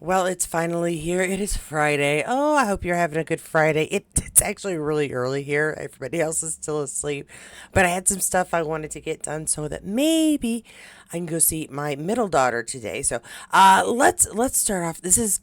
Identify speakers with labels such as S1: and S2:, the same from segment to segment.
S1: Well, it's finally here. It is Friday. Oh, I hope you're having a good Friday. It's actually really early here. Everybody else is still asleep. But I had some stuff I wanted to get done so that maybe I can go see my middle daughter today. So let's start off. This is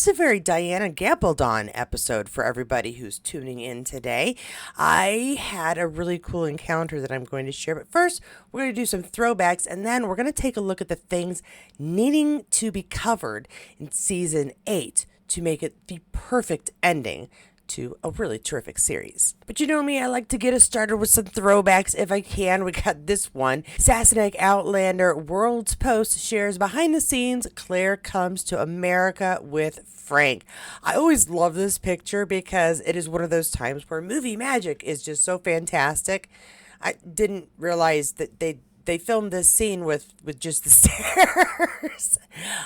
S1: a very Diana Gabaldon episode for everybody who's tuning in today. I had a really cool encounter that I'm going to share, but first we're going to do some throwbacks and then we're going to take a look at the things needing to be covered in season 8 to make it the perfect ending to a really terrific series. But you know me, I like to get us started with some throwbacks if I can. We got this one. Sassenach Outlander World's Post shares behind the scenes, Claire comes to America with Frank. I always love this picture because it is one of those times where movie magic is just so fantastic. I didn't realize that they filmed this scene with just the stairs.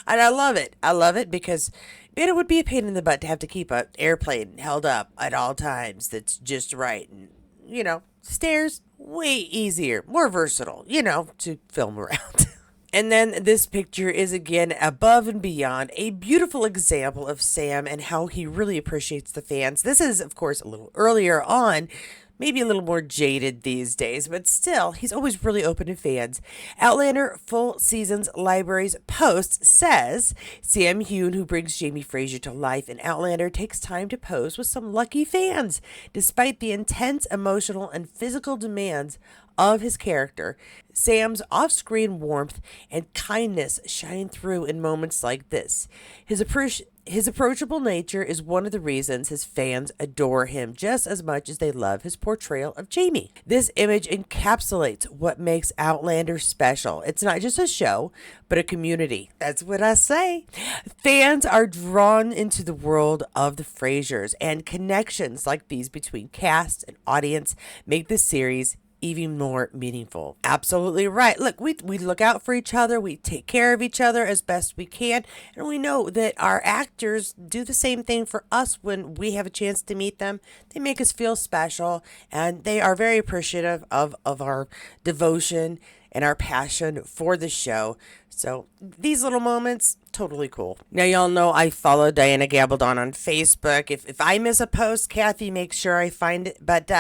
S1: And I love it. I love it because it would be a pain in the butt to have to keep an airplane held up at all times that's just right. And, stairs, way easier, more versatile, to film around. And then this picture is again above and beyond a beautiful example of Sam and how he really appreciates the fans. This is, of course, a little earlier on, maybe a little more jaded these days, but still, he's always really open to fans. Outlander Full Seasons Libraries Post says Sam Hewn, who brings Jamie Fraser to life in Outlander, takes time to pose with some lucky fans. Despite the intense emotional and physical demands of his character, Sam's off-screen warmth and kindness shine through in moments like this. His approachable nature is one of the reasons his fans adore him just as much as they love his portrayal of Jamie. This image encapsulates what makes Outlander special. It's not just a show, but a community. That's what I say. Fans are drawn into the world of the Frasers, and connections like these between cast and audience make the series even more meaningful. Absolutely right. Look, we look out for each other. We take care of each other as best we can. And we know that our actors do the same thing for us when we have a chance to meet them. They make us feel special and they are very appreciative of our devotion and our passion for the show. So these little moments, totally cool. Now, y'all know I follow Diana Gabaldon on Facebook. If I miss a post, Kathy makes sure I find it. But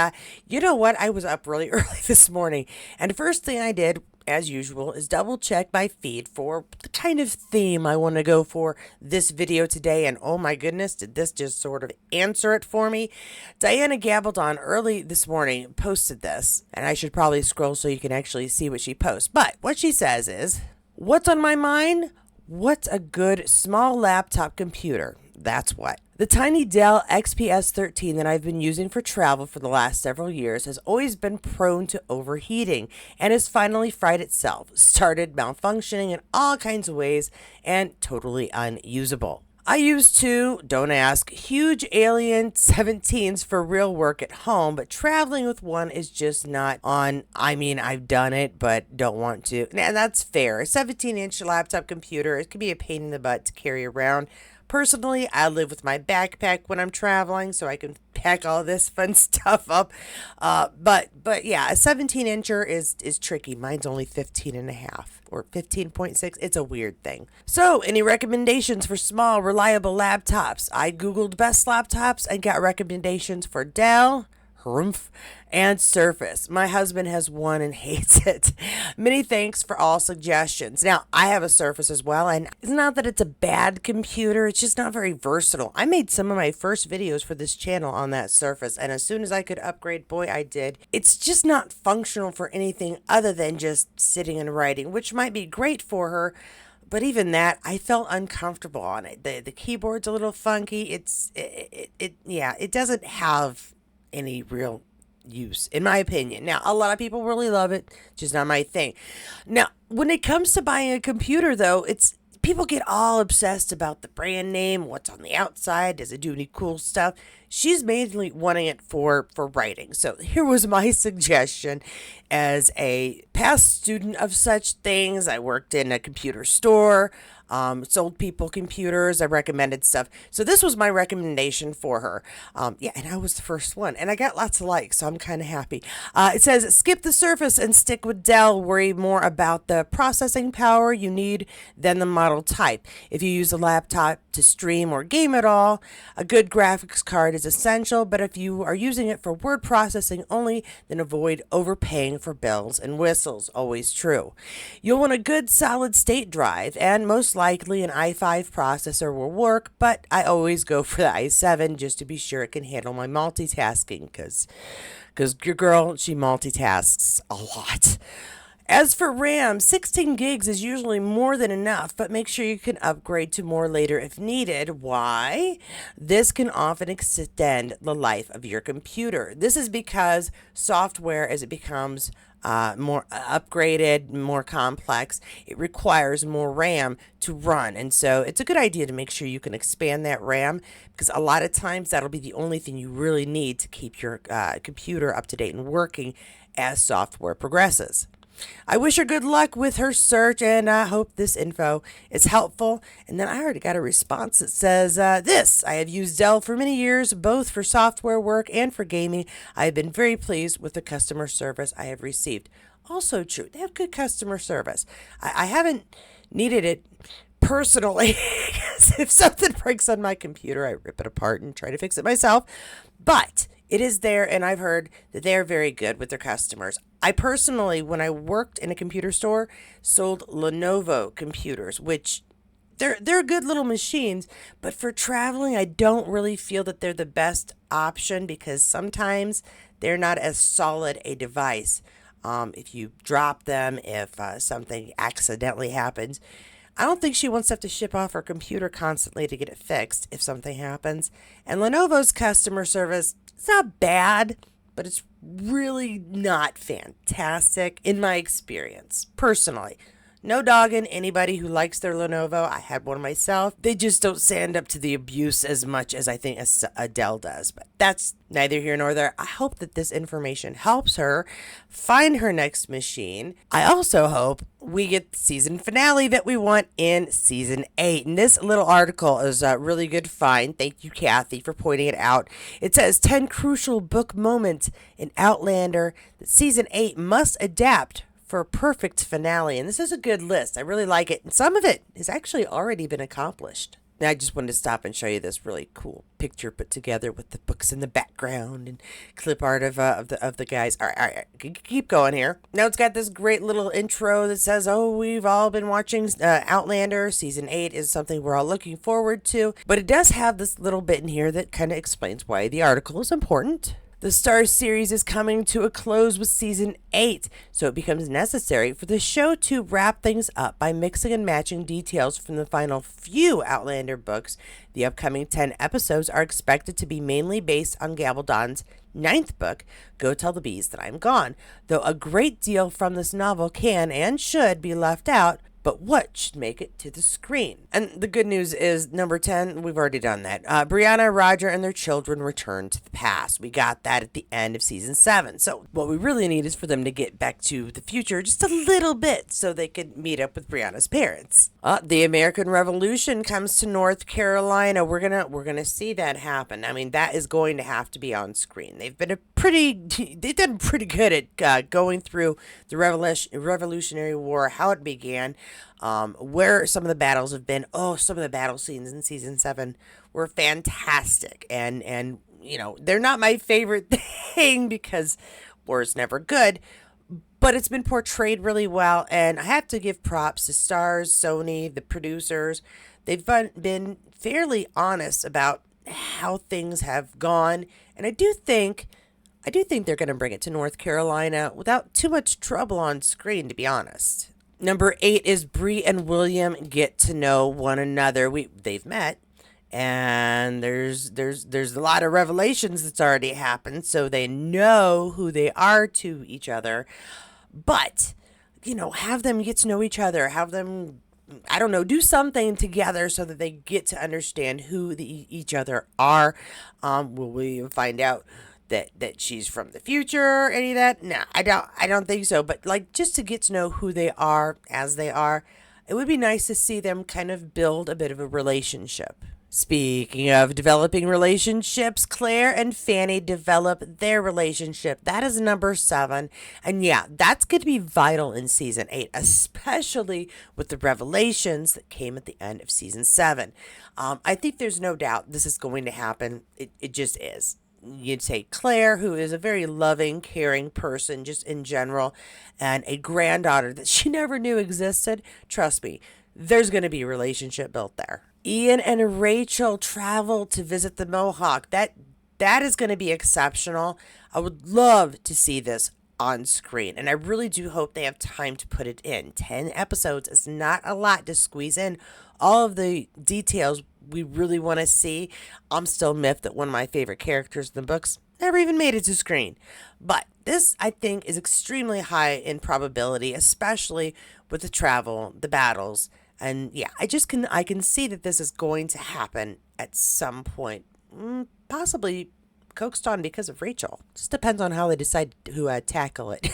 S1: you know what? I was up really early this morning. And the first thing I did, as usual, is double check my feed for the kind of theme I want to go for this video today. And oh my goodness, did this just sort of answer it for me? Diana Gabaldon early this morning posted this, and I should probably scroll so you can actually see what she posts. But what she says is, what's on my mind? What's a good small laptop computer? That's what. The tiny Dell XPS 13 that I've been using for travel for the last several years has always been prone to overheating and has finally fried itself, started malfunctioning in all kinds of ways, and totally unusable. I used to, don't ask, huge Alien 17s for real work at home, but traveling with one is just not on. I mean, I've done it, but don't want to. And that's fair. A 17-inch laptop computer, it can be a pain in the butt to carry around. Personally, I live with my backpack when I'm traveling, so I can pack all this fun stuff up. But yeah, a 17-incher is tricky. Mine's only 15 and a half or 15.6. It's a weird thing. So, any recommendations for small, reliable laptops? I Googled best laptops and got recommendations for Dell, Harumph, and Surface. My husband has one and hates it. Many thanks for all suggestions. Now, I have a Surface as well, and it's not that it's a bad computer, it's just not very versatile. I made some of my first videos for this channel on that Surface, and as soon as I could upgrade, boy, I did. It's just not functional for anything other than just sitting and writing, which might be great for her. But even that, I felt uncomfortable on it. The keyboard's a little funky. It doesn't have any real use, in my opinion. Now, a lot of people really love it, just not my thing. Now, when it comes to buying a computer, though, people get all obsessed about the brand name, what's on the outside, does it do any cool stuff? She's mainly wanting it for writing. So here was my suggestion. As a past student of such things, I worked in a computer store. sold people computers. I recommended stuff. So this was my recommendation for her. Yeah, and I was the first one. And I got lots of likes, so I'm kind of happy. It says, skip the Surface and stick with Dell. Worry more about the processing power you need than the model type. If you use a laptop to stream or game at all, a good graphics card is essential, but if you are using it for word processing only, then avoid overpaying for bells and whistles. Always true. You'll want a good solid state drive, and most likely an i5 processor will work, but I always go for the i7 just to be sure it can handle my multitasking, because your girl, she multitasks a lot. As for RAM, 16 gigs is usually more than enough, but make sure you can upgrade to more later if needed. Why? This can often extend the life of your computer. This is because software, as it becomes more upgraded, more complex, it requires more RAM to run. And so it's a good idea to make sure you can expand that RAM, because a lot of times that'll be the only thing you really need to keep your computer up to date and working as software progresses. I wish her good luck with her search, and I hope this info is helpful. And then I already got a response that says, this, I have used Dell for many years, both for software work and for gaming. I have been very pleased with the customer service I have received. Also true, they have good customer service. I haven't needed it personally, because if something breaks on my computer, I rip it apart and try to fix it myself. But it is there, and I've heard that they are very good with their customers. I personally, when I worked in a computer store, sold Lenovo computers, which they're good little machines, but for traveling, I don't really feel that they're the best option, because sometimes they're not as solid a device. If you drop them, if something accidentally happens, I don't think she wants to have to ship off her computer constantly to get it fixed if something happens. And Lenovo's customer service, it's not bad, but it's really not fantastic in my experience, personally. No dogging anybody who likes their Lenovo. I had one myself. They just don't stand up to the abuse as much as I think a Dell does. But that's neither here nor there. I hope that this information helps her find her next machine. I also hope we get the season finale that we want in season 8. And this little article is a really good find. Thank you, Kathy, for pointing it out. It says 10 crucial book moments in Outlander that season 8 must adapt for a perfect finale. And this is a good list. I really like it. And some of it has actually already been accomplished. Now, I just wanted to stop and show you this really cool picture put together with the books in the background and clip art of the guys. All right, keep going here. Now it's got this great little intro that says, "Oh, we've all been watching Outlander. Season 8 is something we're all looking forward to." But it does have this little bit in here that kind of explains why the article is important. The Starz series is coming to a close with season 8, so it becomes necessary for the show to wrap things up by mixing and matching details from the final few Outlander books. The upcoming 10 episodes are expected to be mainly based on Gabaldon's 9th book, Go Tell the Bees That I'm Gone, though a great deal from this novel can and should be left out. But what should make it to the screen? And the good news is, number 10, we've already done that. Brianna, Roger, and their children return to the past. We got that at the end of season 7. So what we really need is for them to get back to the future just a little bit so they can meet up with Brianna's parents. The American Revolution comes to North Carolina. We're gonna see that happen. I mean, that is going to have to be on screen. They've done pretty good at going through the Revolutionary War, how it began, where some of the battles have been. Oh, some of the battle scenes in season 7 were fantastic, and they're not my favorite thing because war is never good. But it's been portrayed really well, and I have to give props to Starz, Sony, the producers. They've been fairly honest about how things have gone, and I do think they're going to bring it to North Carolina without too much trouble on screen, to be honest. Number 8 is Bree and William get to know one another. They've met, and there's a lot of revelations that's already happened, so they know who they are to each other. But have them get to know each other. Have them, I don't know, do something together so that they get to understand who each other are. Will we find out that she's from the future or any of that? No, I don't think so. But just to get to know who they are as they are, It would be nice to see them kind of build a bit of a relationship. Speaking of developing relationships, Claire and Fanny develop their relationship. That is number 7. And yeah, that's going to be vital in season 8, especially with the revelations that came at the end of season 7. I think there's no doubt this is going to happen. It just is. You'd say Claire, who is a very loving, caring person just in general, and a granddaughter that she never knew existed. Trust me, there's going to be a relationship built there. Ian and Rachel travel to visit the Mohawk. That is going to be exceptional. I would love to see this on screen, and I really do hope they have time to put it in. 10 episodes is not a lot to squeeze in all of the details we really want to see. I'm still miffed that one of my favorite characters in the books never even made it to screen. But this, I think, is extremely high in probability, especially with the travel, the battles, and yeah, I can see that this is going to happen at some point, possibly coaxed on because of Rachel. Just depends on how they decide to tackle it.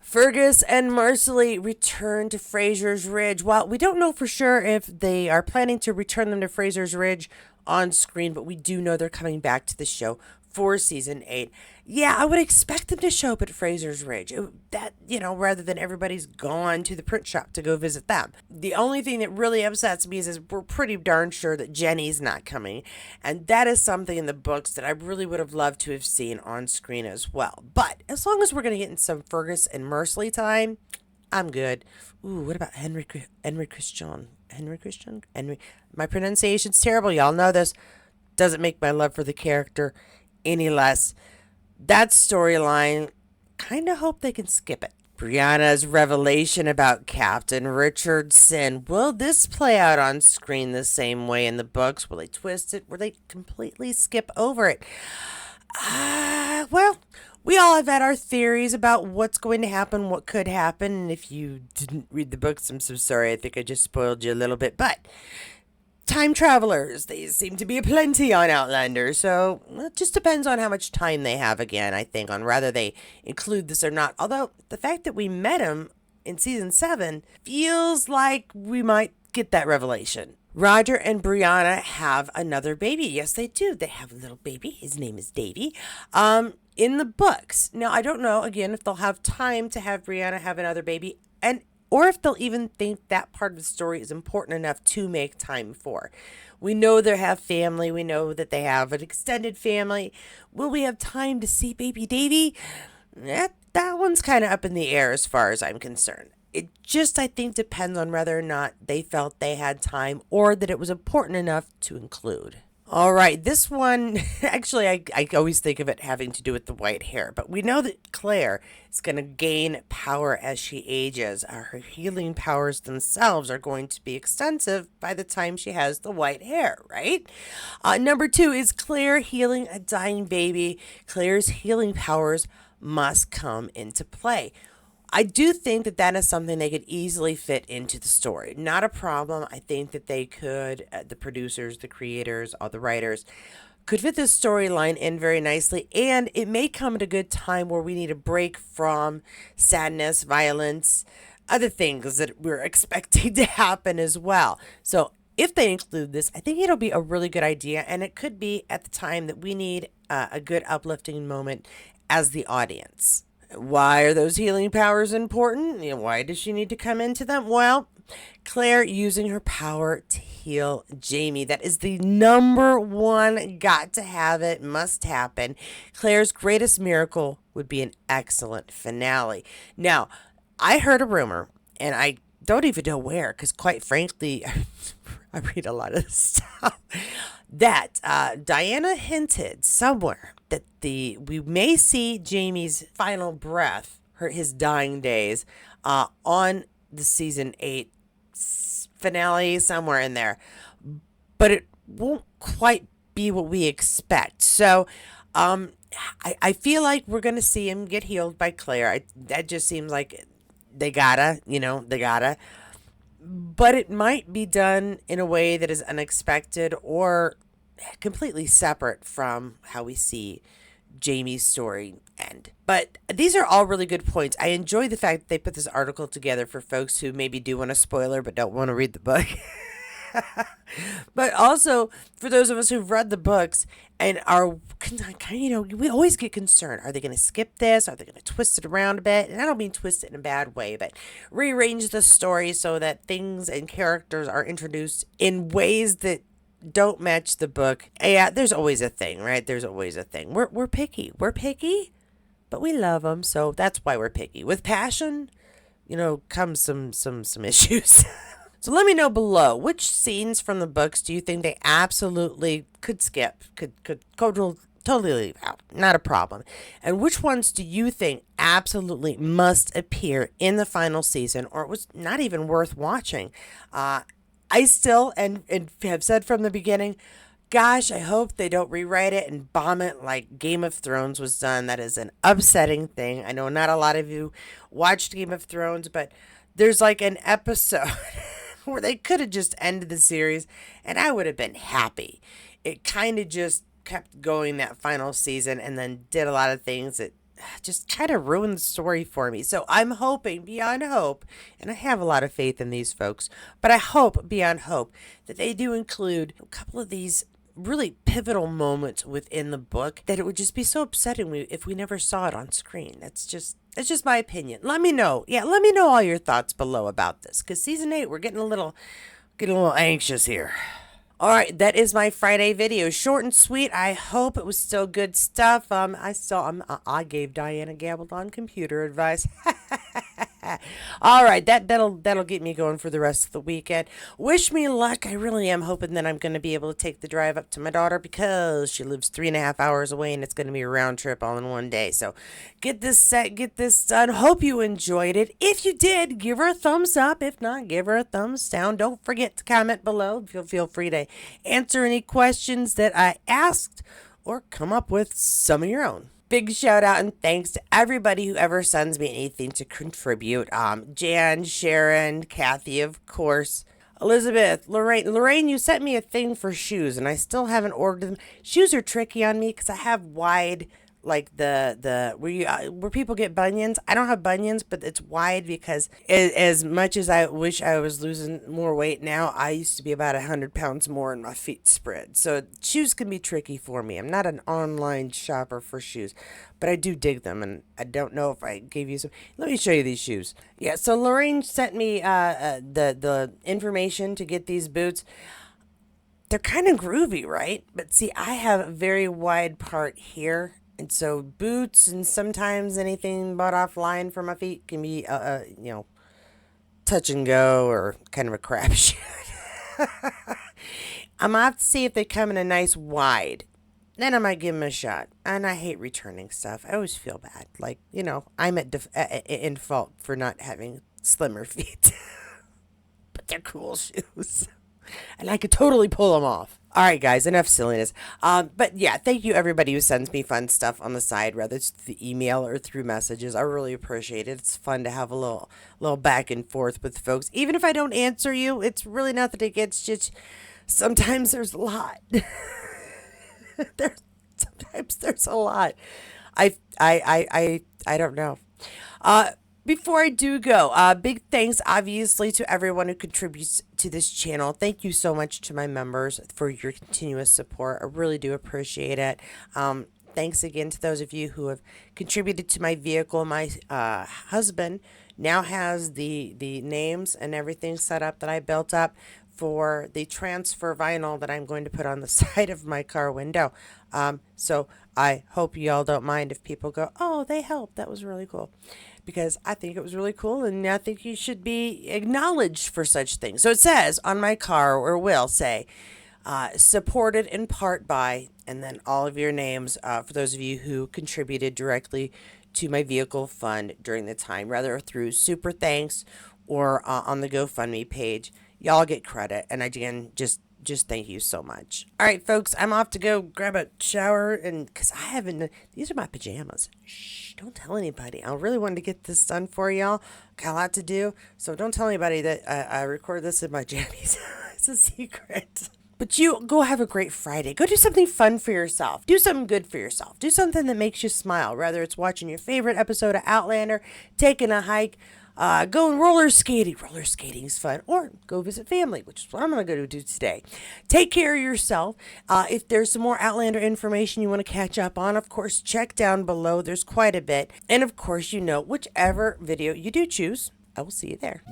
S1: Fergus and Marcelly return to Fraser's Ridge. Well, we don't know for sure if they are planning to return them to Fraser's Ridge on screen, but we do know they're coming back to the show for season 8. Yeah, I would expect them to show up at Fraser's Ridge. Rather than everybody's gone to the print shop to go visit them. The only thing that really upsets me is we're pretty darn sure that Jenny's not coming. And that is something in the books that I really would have loved to have seen on screen as well. But as long as we're going to get in some Fergus and Marcelly time, I'm good. Ooh, what about Henry Christian? My pronunciation's terrible. Y'all know this. Doesn't make my love for the character any less. That storyline, kind of hope they can skip it. Brianna's revelation about Captain Richardson. Will this play out on screen the same way in the books? Will they twist it? Will they completely skip over it? Well, we all have had our theories about what's going to happen, what could happen. And if you didn't read the books, I'm so sorry. I think I just spoiled you a little bit. But time travelers, they seem to be aplenty on Outlander, so it just depends on how much time they have again, I think, on whether they include this or not. Although, the fact that we met him in season 7 feels like we might get that revelation. Roger and Brianna have another baby. Yes, they do. They have a little baby. His name is Davy. In the books. Now, I don't know, again, if they'll have time to have Brianna have another baby, or if they'll even think that part of the story is important enough to make time for. We know they have family. We know that they have an extended family. Will we have time to see baby Davy? That one's kind of up in the air as far as I'm concerned. It just, I think, depends on whether or not they felt they had time or that it was important enough to include. All right, this one, actually, I always think of it having to do with the white hair, but we know that Claire is going to gain power as she ages. Her healing powers themselves are going to be extensive by the time she has the white hair, right? Number 2 is Claire healing a dying baby. Claire's healing powers must come into play. I do think that is something they could easily fit into the story. Not a problem. I think that they could, the producers, the creators, all the writers, could fit this storyline in very nicely. And it may come at a good time where we need a break from sadness, violence, other things that we're expecting to happen as well. So if they include this, I think it'll be a really good idea. And it could be at the time that we need a good uplifting moment as the audience. Why are those healing powers important? Why does she need to come into them? Well, Claire using her power to heal Jamie. That is the number one, got to have it, must happen. Claire's greatest miracle would be an excellent finale. Now, I heard a rumor, and I don't even know where, because quite frankly, I read a lot of this stuff, that Diana hinted somewhere that we may see Jamie's final breath, his dying days, on the season 8 finale, somewhere in there. But it won't quite be what we expect. So I feel like we're going to see him get healed by Claire. That just seems like they gotta. But it might be done in a way that is unexpected or completely separate from how we see Jamie's story end. But these are all really good points. I enjoy the fact that they put this article together for folks who maybe do want a spoiler but don't want to read the book. But also for those of us who've read the books and are kind of, we always get concerned. Are they going to skip this? Are they going to twist it around a bit? And I don't mean twist it in a bad way, but rearrange the story so that things and characters are introduced in ways that don't match the book. Yeah, there's always a thing, right? There's always a thing. We're picky. We're picky, but we love them, so that's why we're picky. With passion, comes some issues. So let me know below, which scenes from the books do you think they absolutely could skip, could totally leave out, not a problem. And which ones do you think absolutely must appear in the final season, or it was not even worth watching? I still and have said from the beginning, gosh, I hope they don't rewrite it and bomb it like Game of Thrones was done. That is an upsetting thing. I know not a lot of you watched Game of Thrones, but there's like an episode where they could have just ended the series and I would have been happy. It kind of just kept going that final season and then did a lot of things that just kind of ruined the story for me. So I'm hoping beyond hope, and I have a lot of faith in these folks, but I hope beyond hope that they do include a couple of these really pivotal moments within the book that it would just be so upsetting if we never saw it on screen. That's just my opinion. Let me know. Yeah, let me know all your thoughts below about this, because season 8, we're getting a little anxious here. All right, that is my Friday video. Short and sweet. I hope it was still good stuff. I gave Diana Gabaldon computer advice. All right, that'll get me going for the rest of the weekend. Wish me luck. I really am hoping that I'm going to be able to take the drive up to my daughter because she lives 3.5 hours away and it's going to be a round trip all in one day. So get this set, get this done. Hope you enjoyed it. If you did, give her a thumbs up. If not, give her a thumbs down. Don't forget to comment below. Feel free to answer any questions that I asked or come up with some of your own. Big shout out and thanks to everybody who ever sends me anything to contribute. Jan, Sharon, Kathy, of course, Elizabeth, Lorraine, you sent me a thing for shoes and I still haven't ordered them. Shoes are tricky on me because I have wide, like where people get bunions. I don't have bunions, but it's wide because as much as I wish I was losing more weight now, I used to be about 100 pounds more and my feet spread. So shoes can be tricky for me. I'm not an online shopper for shoes, but I do dig them, and I don't know if I gave you some. Let me show you these shoes. Yeah, so Lorraine sent me the information to get these boots. They're kind of groovy, right? But see, I have a very wide part here. And so boots and sometimes anything bought offline for my feet can be, touch and go or kind of a crapshoot. I'm going to have to see if they come in a nice wide. Then I might give them a shot. And I hate returning stuff. I always feel bad. Like, I'm in fault for not having slimmer feet. But they're cool shoes. And I could totally pull them off. All right, guys, enough silliness. But yeah, thank you everybody who sends me fun stuff on the side, whether it's through email or through messages. I really appreciate it. It's fun to have a little back and forth with folks. Even if I don't answer you, it's really nothing against just sometimes there's a lot. Sometimes there's a lot. I don't know. Before I do go, big thanks, obviously, to everyone who contributes to this channel. Thank you so much to my members for your continuous support. I really do appreciate it. Thanks again to those of you who have contributed to my vehicle. My husband now has the names and everything set up that I built up for the transfer vinyl that I'm going to put on the side of my car window. So I hope you all don't mind if people go, oh, they helped. That was really cool. Because I think it was really cool, and I think you should be acknowledged for such things. So it says on my car, or will say, supported in part by, and then all of your names for those of you who contributed directly to my vehicle fund during the time, rather through super thanks or on the GoFundMe page. Y'all get credit, and again, just thank you so much. All right, folks, I'm off to go grab a shower, and because I haven't, these are my pajamas. Shh, don't tell anybody. I really wanted to get this done for y'all. Got a lot to do, so don't tell anybody that I record this in my jammies. It's a secret. But you go have a great Friday. Go do something fun for yourself. Do something good for yourself. Do something that makes you smile, whether it's watching your favorite episode of Outlander, taking a hike, going roller skating. Roller skating is fun. Or go visit family, which is what I'm going to go do today. Take care of yourself. If there's some more Outlander information you want to catch up on, of course, check down below. There's quite a bit. And of course, whichever video you do choose, I will see you there.